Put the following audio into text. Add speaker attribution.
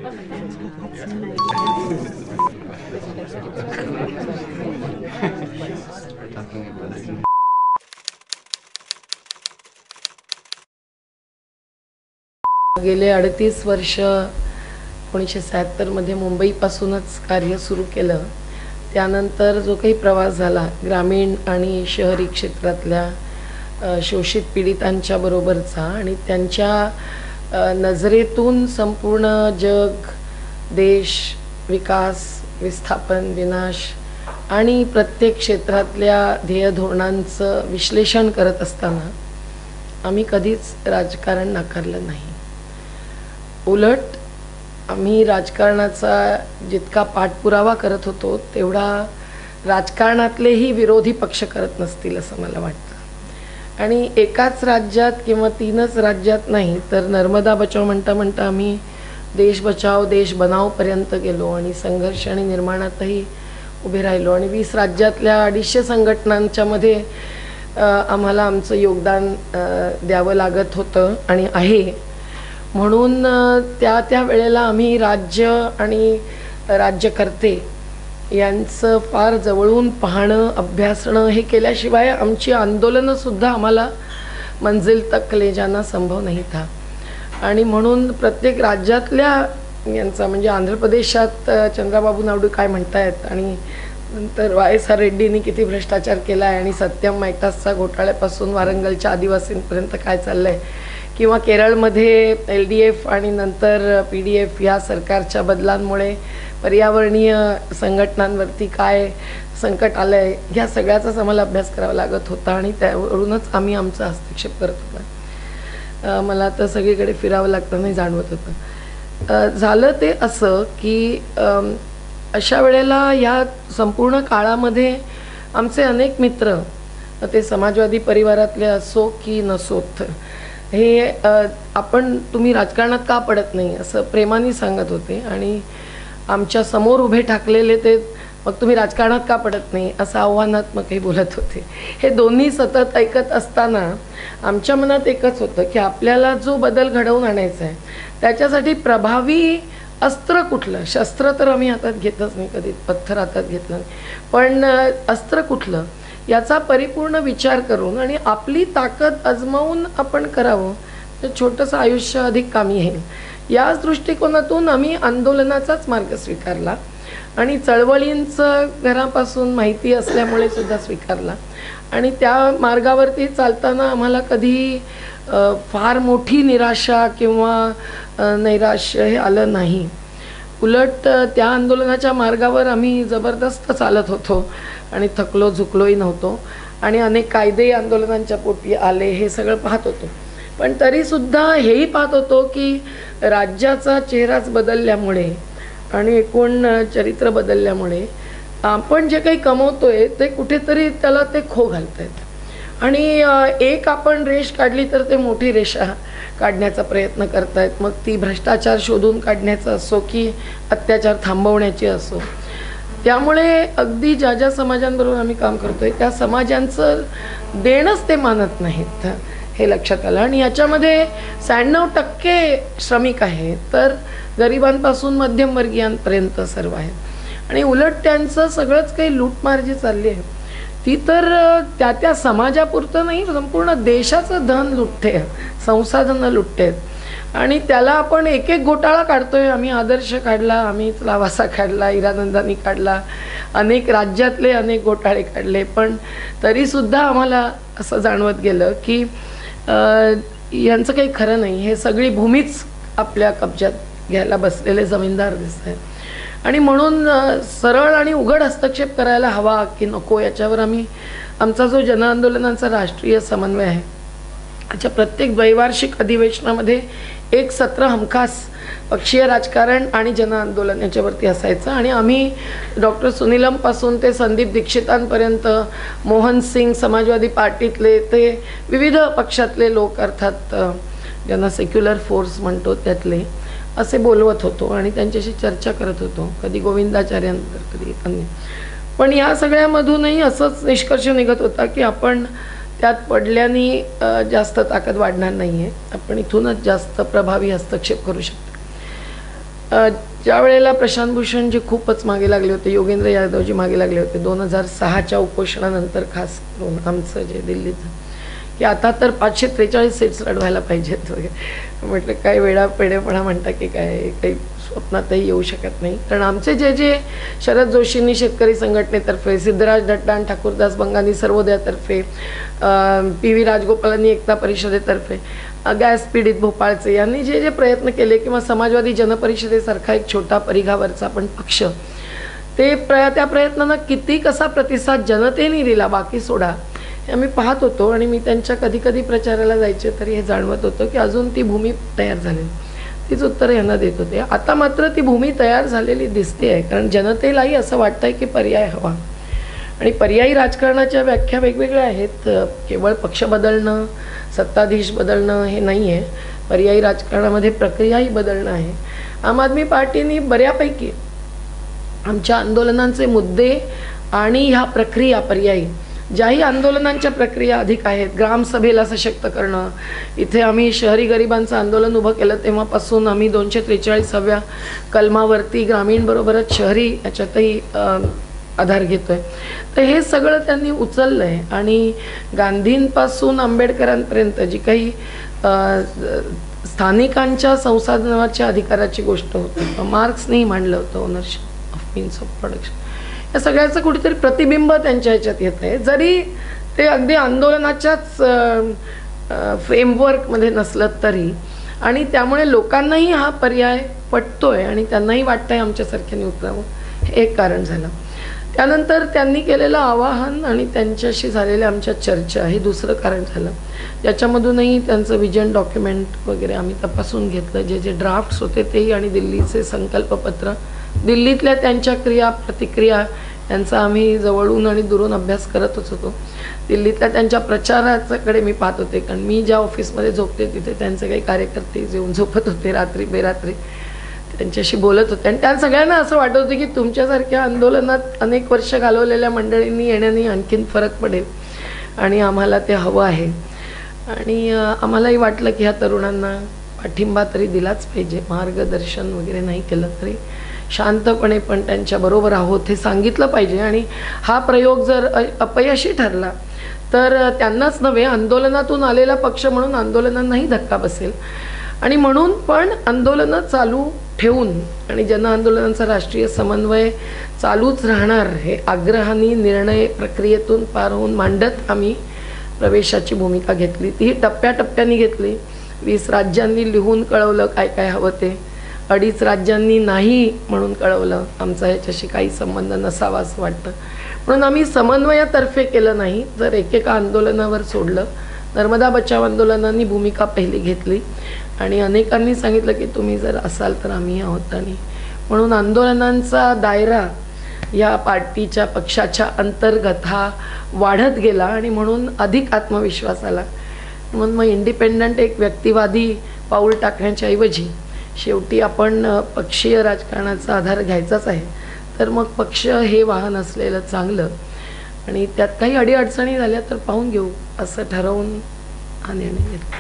Speaker 1: गेले 38 वर्ष 1976 मध्ये मुंबईपासूनच कार्य सुरू केलं. त्यानंतर जो काही प्रवास झाला ग्रामीण आणि शहरी क्षेत्रातल्या शोषित पीडितांच्या बरोबरचा आणि त्यांच्या नजरेतून संपूर्ण जग, देश, विकास, विस्थापन, विनाश आणि प्रत्येक क्षेत्रातल्या ध्येय धोरणांचं विश्लेषण करत असताना आम्ही कधीच राजकारण नाकारलं नाही. उलट आम्ही राजकारणाचा जितका पाठपुरावा करत होतो तेवढा राजकारणातलेही विरोधी पक्ष करत नसतील असं मला वाटतं. आणि एकाच राज्यात किंवा 3च राज्यात नाही तर नर्मदा बचाव म्हणता म्हणता आम्ही देश बचाव देश बनावपर्यंत गेलो आणि संघर्ष आणि निर्माणातही उभे राहिलो आणि 20 राज्यातल्या 250 संघटनांच्या मध्ये आम्हाला आमचं योगदान द्यावं लागत होतं आणि आहे. म्हणून त्या वेळेला आम्ही राज्य आणि राज्यकर्ते यांचं फार जवळून पाहणं, अभ्यासणं हे केल्याशिवाय आमची आंदोलनंसुद्धा आम्हाला मंजिल तक ले जाना संभव नाही था. आणि म्हणून प्रत्येक राज्यातल्या यांचा म्हणजे आंध्र प्रदेशात चंद्राबाबू नायडू काय म्हणतायत आणि नंतर YSR रेड्डींनी किती भ्रष्टाचार केला आहे आणि सत्यम मायटासचा घोटाळ्यापासून वारंगलच्या आदिवासींपर्यंत काय चाललं आहे किंवा केरळमध्ये LDF आणि नंतर PDF या सरकारच्या बदलांमुळे पर्यावरणीय संघटनांवरती काय संकट आलं आहे ह्या सगळ्याचाच आम्हाला अभ्यास करावा लागत होता आणि त्यावरूनच आम्ही आमचा हस्तक्षेप करत होता. मला तर सगळीकडे फिरावं लागताना जाणवत होतं. झालं ते असं की अशा वेळेला या संपूर्ण काळामध्ये आमचे अनेक मित्र ते समाजवादी परिवारातले असो की नसोत हे तुम्ही राजकारणात का पडत नाही असं प्रेमाने सांगत होते आणि आमच्या समोर उभे ठाकलेले ते मग तुम्ही राजकारणात का पडत नाही असं आव्हानात्मकही बोलत होते. हे दोन्ही सतत ऐकत असताना आमच्या मनात एकच होतं की आपल्याला जो बदल घडवून आणायचा आहे त्याच्यासाठी प्रभावी अस्त्र कुठलं. शस्त्र तर आम्ही हातात घेतच नाही, कधी पत्थर हातात घेतलं नाही, पण अस्त्र कुठलं याचा परिपूर्ण विचार करून आणि आपली ताकद आजमावून आपण करावं तर छोटंसं आयुष्य अधिक कामी येईल. याच दृष्टिकोनातून आम्ही आंदोलनाचाच मार्ग स्वीकारला आणि चळवळींचं घरापासून माहिती असल्यामुळे सुद्धा स्वीकारला आणि त्या मार्गावरती चालताना आम्हाला कधी फार मोठी निराशा किंवा नैराश्य हे आलं नाही. उलट त्या आंदोलनाच्या मार्गावर आम्ही जबरदस्त चालत होतो आणि थकलो झुकलोही नव्हतो आणि अनेक कायदे आंदोलनांच्या पोटी आले हे सगळं पाहत होतो. पण तरीसुद्धा हेही पाहत होतो की राज्याचा चेहराच बदलल्यामुळे आणि एकूण चरित्र बदलल्यामुळे आपण जे काही कमवतोय ते कुठेतरी त्याला ते खो घालतायत आणि एक आपण रेष काढली तर ते मोठी रेषा काढण्याचा प्रयत्न करतायत. मग ती भ्रष्टाचार शोधून काढण्याचा असो की अत्याचार थांबवण्याची असो. त्यामुळे अगदी ज्या ज्या समाजांबरोबर आम्ही काम करतोय त्या समाजांचं देणंच ते मानत नाहीत हे लक्षात आलं आणि याच्यामध्ये 96% श्रमिक आहेत तर गरिबांपासून मध्यमवर्गीयांपर्यंत सर्व आहेत आणि उलट त्यांचं सगळंच काही लूटमार जी चालली आहे ती तर त्या समाजापुरतं नाही संपूर्ण देशाचं धन लुटते, संसाधनं लुटते आणि त्याला आपण एक एक घोटाळा काढतोय. आम्ही आदर्श काढला, आम्ही लावासा काढला, हिरानंदानी काढला, अनेक राज्यातले अनेक घोटाळे काढले, पण तरीसुद्धा आम्हाला असं जाणवत गेलं की यांचं काही खरं नाही. हे सगळी भूमीच आपल्या कब्जात घ्यायला बसलेले जमीनदार दिसत आहेत आणि म्हणून सरळ आणि उघड हस्तक्षेप करायला हवा की नको याच्यावर आम्ही आमचा जो जनआंदोलनाचा राष्ट्रीय समन्वय आहे त्याच्या प्रत्येक द्वैवार्षिक अधिवेशनामध्ये एक सत्र हमखास पक्षीय राजकारण आणि जनआंदोलन याच्यावरती असायचं आणि आम्ही डॉक्टर सुनीलमपासून ते संदीप दीक्षितांपर्यंत, मोहन सिंग समाजवादी पार्टीतले ते विविध पक्षातले लोक अर्थात ज्यांना सेक्युलर फोर्स म्हणतो त्यातले असे बोलवत होतो आणि त्यांच्याशी चर्चा करत होतो, कधी गोविंदाचार्यांवर कधी अन्य. पण या सगळ्यामधूनही असंच निष्कर्ष निघत होता की आपण त्यात पडल्याने जास्त ताकद वाढणार नाही आहे, आपण इथूनच जास्त प्रभावी हस्तक्षेप करू शकतो. ज्या वेळेला प्रशांत भूषण जे खूपच मागे लागले होते, योगेंद्र यादवजी मागे लागले होते 2006च्या उपोषणानंतर, खास करून आमचं जे दिल्लीचं, की आता तर 543 सीट्स लढवायला पाहिजेत वगैरे. म्हटलं काय वेडापेडेपणा म्हणता की काय, काही स्वप्नातही येऊ शकत नाही. कारण आमचे जे शरद जोशींनी शेतकरी संघटनेतर्फे, सिद्धराज दट्टा आणि ठाकूरदास बंगानी सर्वोदयातर्फे, PV राजगोपालांनी एकता परिषदेतर्फे, गॅस पीडित भोपाळचे यांनी जे प्रयत्न केले, किंवा समाजवादी जनपरिषदेसारखा एक छोटा परिघावरचा पण पक्ष, त्या प्रयत्नांना किती कसा प्रतिसाद जनतेने दिला बाकी सोडा, हे आम्ही पाहत होतो. आणि मी त्यांच्या कधी कधी प्रचाराला जायचे तरी हे जाणवत होतं की अजून ती भूमी तयार झालेली. तीच उत्तरं यांना देत होते. आता मात्र ती भूमी तयार झालेली दिसते आहे, कारण जनतेलाही असं वाटतंय की पर्याय हवा. आणि पर्यायी राजकारणाच्या व्याख्या वेगवेगळ्या आहेत. केवळ पक्ष बदलणं, सत्ताधीश बदलणं हे नाही आहे. पर्यायी राजकारणामध्ये प्रक्रियाही बदलणं आहे. आम आदमी पार्टीने बऱ्यापैकी आमच्या आंदोलनांचे मुद्दे आणि ह्या प्रक्रिया, पर्यायी ज्याही आंदोलनांच्या प्रक्रिया अधिक आहेत, ग्रामसभेला सशक्त करणं, इथे आम्ही शहरी गरिबांचं आंदोलन उभं केलं तेव्हापासून आम्ही 243व्या कलमावरती ग्रामीणबरोबरच शहरी याच्यातही आधार घेतो आहे. तर हे सगळं त्यांनी उचललं आहे. आणि गांधींपासून आंबेडकरांपर्यंत जी काही स्थानिकांच्या संसाधनाच्या अधिकाराची गोष्ट होती, मार्क्सनेही मांडलं होतं, ownership of means of production, या सगळ्याचं कुठेतरी प्रतिबिंब त्यांच्या ह्याच्यात येत आहे. जरी ते अगदी आंदोलनाच्याच फ्रेमवर्कमध्ये नसलं तरी. आणि त्यामुळे लोकांनाही हा पर्याय पटतोय आणि त्यांनाही वाटतंय आमच्यासारख्याने उतरावं, हे एक कारण झालं. त्यानंतर त्यांनी केलेलं आवाहन आणि त्यांच्याशी झालेल्या आमच्या चर्चा हे दुसरं कारण झालं. ज्याच्यामधूनही त्यांचं विजन डॉक्युमेंट वगैरे आम्ही तपासून घेतलं, जे ड्राफ्ट्स होते तेही, आणि दिल्लीचे संकल्पपत्र, दिल्लीतल्या त्यांच्या क्रिया प्रतिक्रिया यांचा आम्ही जवळून आणि दुरून अभ्यास करतच होतो. दिल्लीतल्या त्यांच्या प्रचाराकडे मी पाहत होते, कारण मी ज्या ऑफिसमध्ये झोपते तिथे त्यांचे काही कार्यकर्ते येऊन झोपत होते रात्री बेरात्री, त्यांच्याशी बोलत होते. आणि त्या सगळ्यांना असं वाटत होतं की तुमच्यासारख्या आंदोलनात अनेक वर्ष घालवलेल्या मंडळींनी येण्याने आणखीन फरक पडेल आणि आम्हाला ते हवं आहे. आणि आम्हालाही वाटलं की ह्या तरुणांना पाठिंबा तरी दिलाच पाहिजे, मार्गदर्शन वगैरे नाही केलं तरी शांतपणे पण त्यांच्याबरोबर आहोत हे सांगितलं पाहिजे. आणि हा प्रयोग जर अपयशी ठरला तर त्यांनाच नव्हे, आंदोलनातून आलेला पक्ष म्हणून आंदोलनांनाही धक्का बसेल. आणि म्हणून पण आंदोलनं चालू ठेवून आणि जनआंदोलनांचा राष्ट्रीय समन्वय चालूच राहणार हे आग्रहाने निर्णय प्रक्रियेतून पार होऊन मांडत आम्ही प्रवेशाची भूमिका घेतली. ती टप्प्याटप्प्याने घेतली. 20 राज्यांनी लिहून कळवलं काय काय हवं ते, 2.5 राज्यांनी नाही म्हणून कळवलं, आमचा याच्याशी काही संबंध नसावा असं वाटतं. म्हणून आम्ही समन्वयातर्फे केलं नाही, जर एकेका आंदोलनावर सोडलं. नर्मदा बचाव आंदोलनांनी भूमिका पहिली घेतली आणि अनेकांनी सांगितलं की तुम्ही जर असाल तर आम्ही आहोत. आणि म्हणून आंदोलनांचा दायरा या पार्टीच्या पक्षाच्या अंतर्गत हा वाढत गेला आणि म्हणून अधिक आत्मविश्वास आला. म्हणून मग इंडिपेंडंट एक व्यक्तिवादी पाऊल टाकण्याच्या ऐवजी शेवटी आपण पक्षीय राजकारणाचा आधार घ्यायचाच आहे, तर मग पक्ष हे वाहन असलेलं चांगलं. आणि त्यात काही अडीअडचणी झाल्या तर पाहून घेऊ असं ठरवून हा निर्णय घेतला.